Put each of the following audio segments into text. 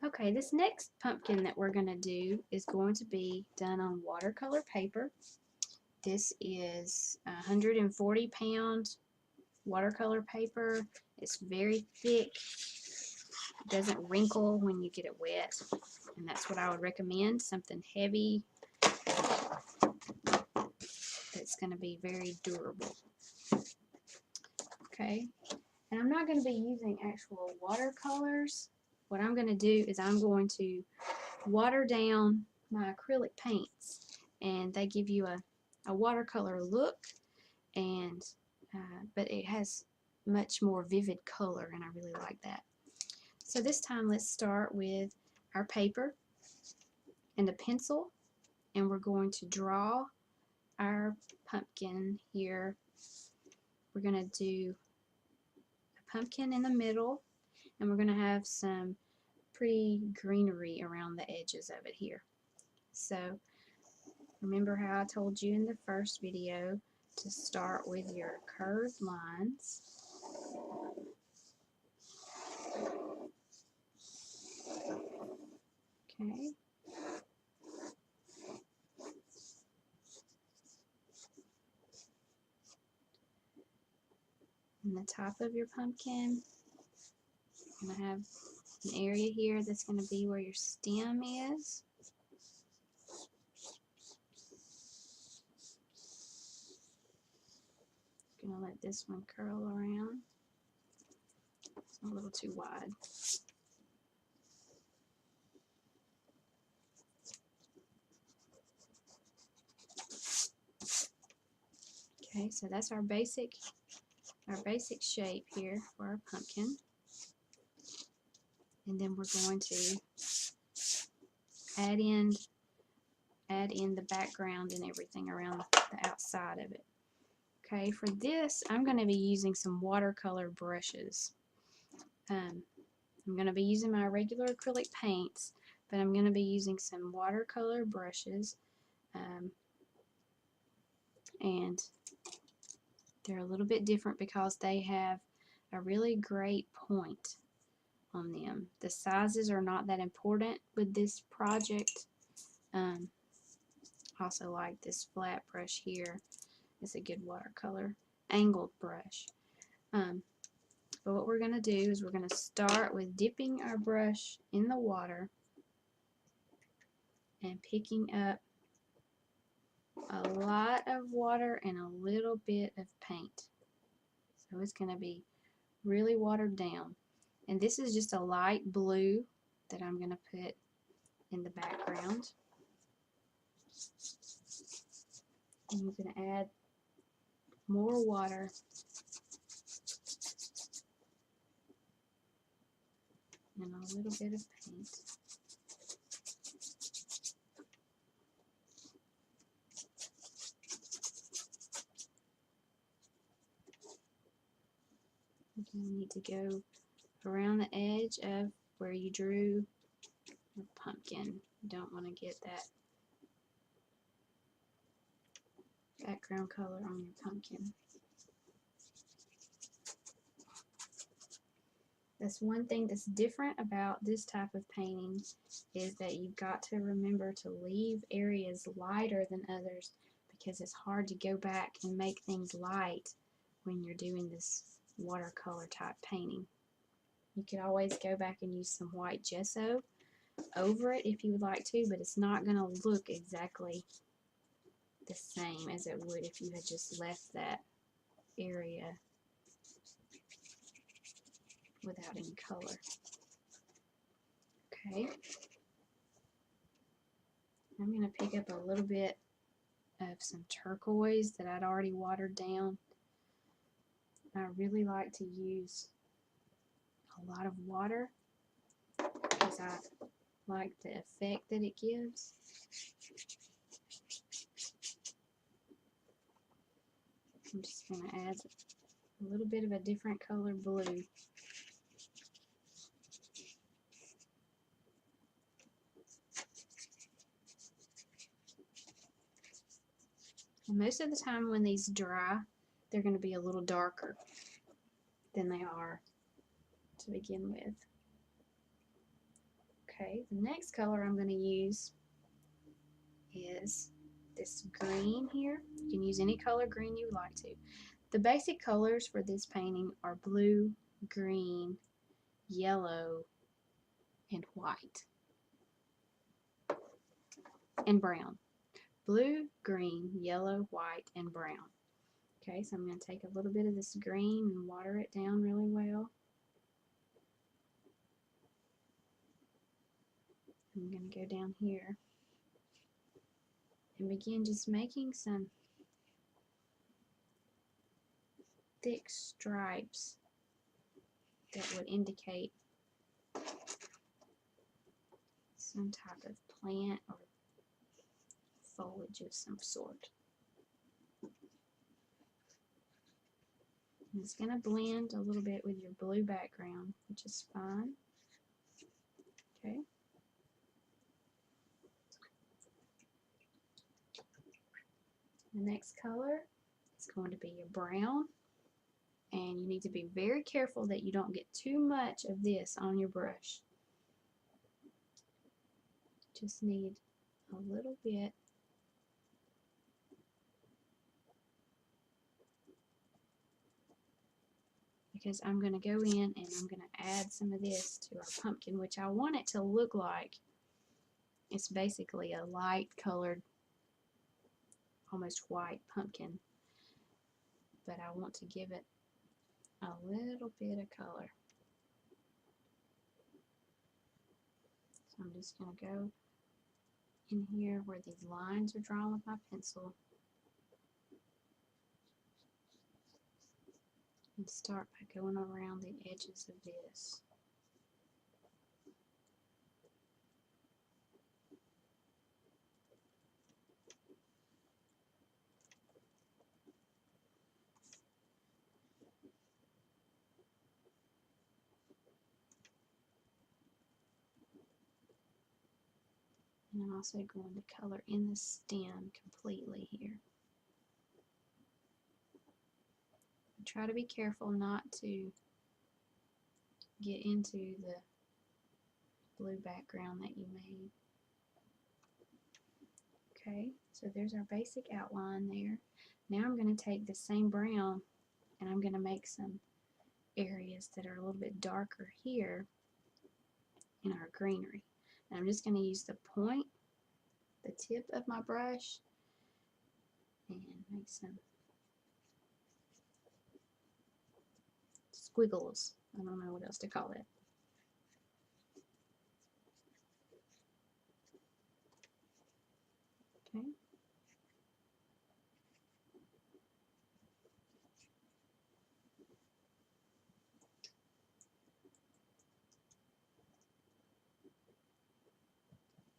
Okay, this next pumpkin that we're going to do is going to be done on watercolor paper. This is 140-pound watercolor paper. It's very thick. It doesn't wrinkle when you get it wet, and that's what I would recommend, something heavy that's going to be very durable. Okay, and I'm not going to be using actual watercolors. What I'm going to do is I'm going to water down my acrylic paints, and they give you a watercolor look, and but it has much more vivid color, and I really like that. So this time let's start with our paper and a pencil, and we're going to draw our pumpkin here. We're going to do a pumpkin in the middle, and we're going to have some pretty greenery around the edges of it here. So remember how I told you in the first video to start with your curved lines. Okay. And the top of your pumpkin, you're going to have an area here that's going to be where your stem is. Going to let this one curl around. It's a little too wide. Okay, so that's our basic shape here for our pumpkin. And then we're going to add in the background and everything around the outside of it. Okay, for this I'm going to be using some watercolor brushes. I'm going to be using my regular acrylic paints, but I'm going to be using some watercolor brushes, and they're a little bit different because they have a really great point on them. The sizes are not that important with this project. Also like this flat brush here. It's a good watercolor angled brush. But what we're going to do is we're going to start with dipping our brush in the water and picking up a lot of water and a little bit of paint. So it's going to be really watered down. And this is just a light blue that I'm going to put in the background. And I'm going to add more water and a little bit of paint. You need to go around the edge of where you drew your pumpkin. You don't want to get that background color on your pumpkin. That's one thing that's different about this type of painting, is that you've got to remember to leave areas lighter than others, because it's hard to go back and make things light when you're doing this watercolor type painting. You could always go back and use some white gesso over it if you would like to, but it's not going to look exactly the same as it would if you had just left that area without any color. Okay, I'm going to pick up a little bit of some turquoise that I'd already watered down. I really like to use a lot of water because I like the effect that it gives. I'm just going to add a little bit of a different color blue. And most of the time when these dry, they're going to be a little darker than they are to begin with. Okay, the next color I'm going to use is this green here. You can use any color green you would like to. The basic colors for this painting are blue, green, yellow, and white, and brown. Blue, green, yellow, white, and brown. Okay, so I'm going to take a little bit of this green and water it down really well. I'm going to go down here and begin just making some thick stripes that would indicate some type of plant or foliage of some sort. And it's going to blend a little bit with your blue background, which is fine. Okay. The next color is going to be your brown, and you need to be very careful that you don't get too much of this on your brush. Just need a little bit. Because I'm going to go in and I'm going to add some of this to our pumpkin, which I want it to look like it's basically a light colored, almost white pumpkin. But I want to give it a little bit of color. So I'm just going to go in here where these lines are drawn with my pencil and start by going around the edges of this. And I'm also going to color in the stem completely here. Try to be careful not to get into the blue background that you made. Okay, so there's our basic outline there. Now I'm going to take the same brown and I'm going to make some areas that are a little bit darker here in our greenery. And I'm just going to use the point, the tip of my brush, and make some squiggles. I don't know what else to call it. Okay.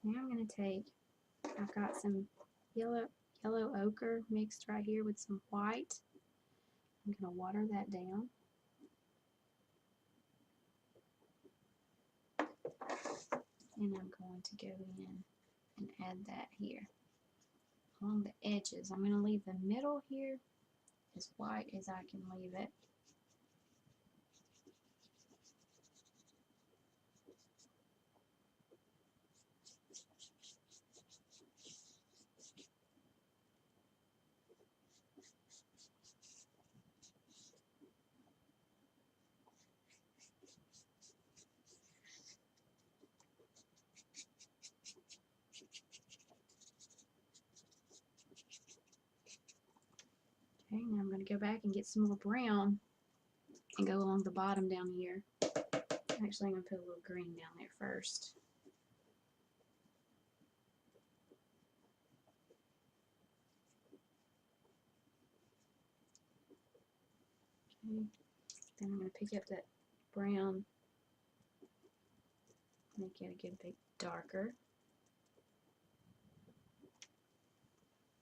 Now I'm going to take, I've got some yellow ochre mixed right here with some white. I'm going to water that down. And I'm going to go in and add that here along the edges. I'm going to leave the middle here as white as I can leave it. Okay, now I'm going to go back and get some more brown and go along the bottom down here. Actually, I'm going to put a little green down there first. Okay, then I'm going to pick up that brown, make it a good bit darker.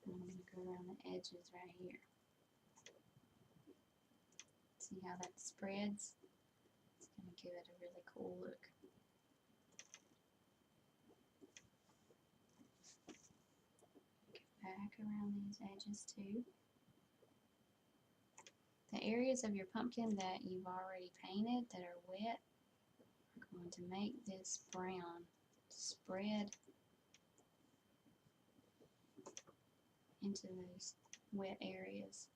And I'm going to go around the edges right here. See how that spreads? It's going to give it a really cool look. Go back around these edges too. The areas of your pumpkin that you've already painted that are wet are going to make this brown spread into those wet areas.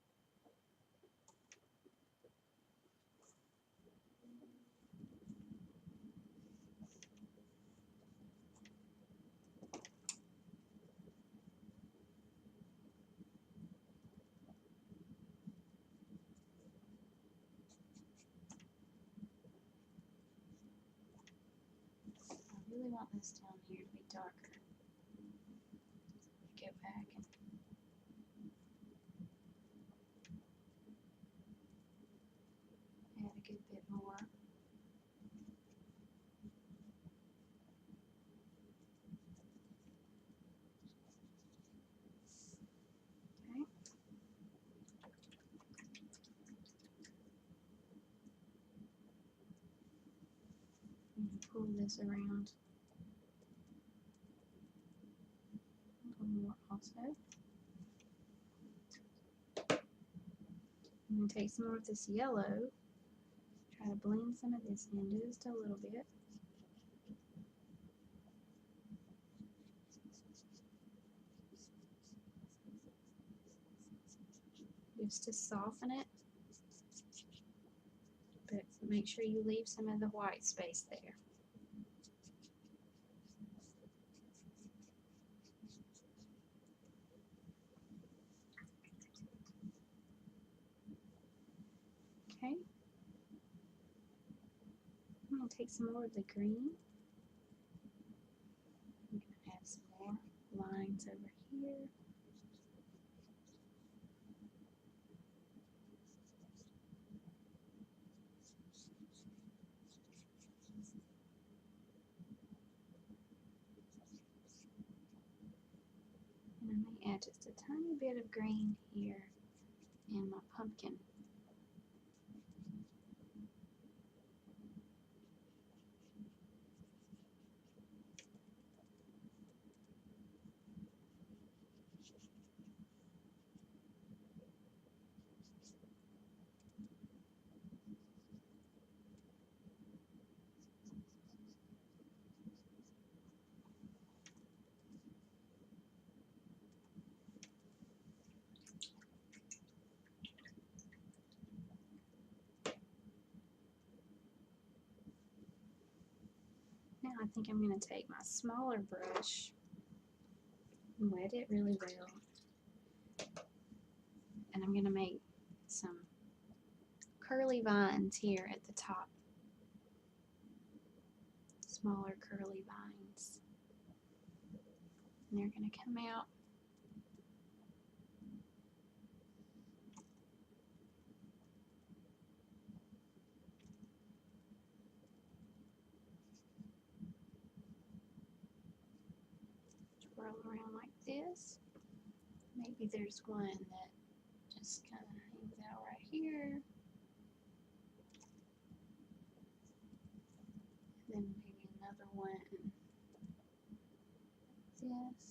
I really want this down here to be darker. Go back and add a good bit more. Okay. And pull this around a little more also. I'm going to take some more of this yellow, try to blend some of this in just a little bit. Just to soften it, but make sure you leave some of the white space there. Okay. I'm going to take some more of the green. I'm going to add some more lines over here. And I may add just a tiny bit of green here in my pumpkin. Now I think I'm going to take my smaller brush and wet it really well. And I'm going to make some curly vines here at the top. Smaller curly vines. And they're going to come out. Swirl around like this. Maybe there's one that just kind of hangs out right here. Then maybe another one like this.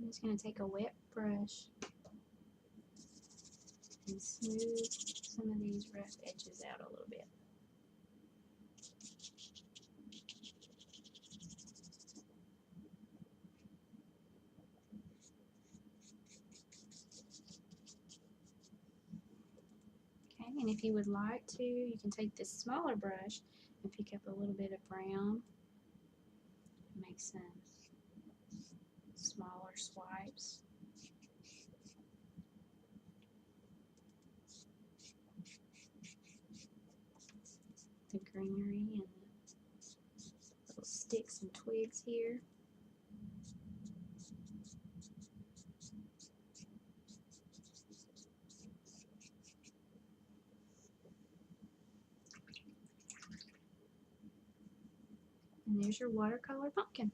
I'm just going to take a wet brush and smooth some of these rough edges out a little bit. Okay, and if you would like to, you can take this smaller brush and pick up a little bit of brown and make some smaller swipes. The greenery and the little sticks and twigs here. And there's your watercolor pumpkin.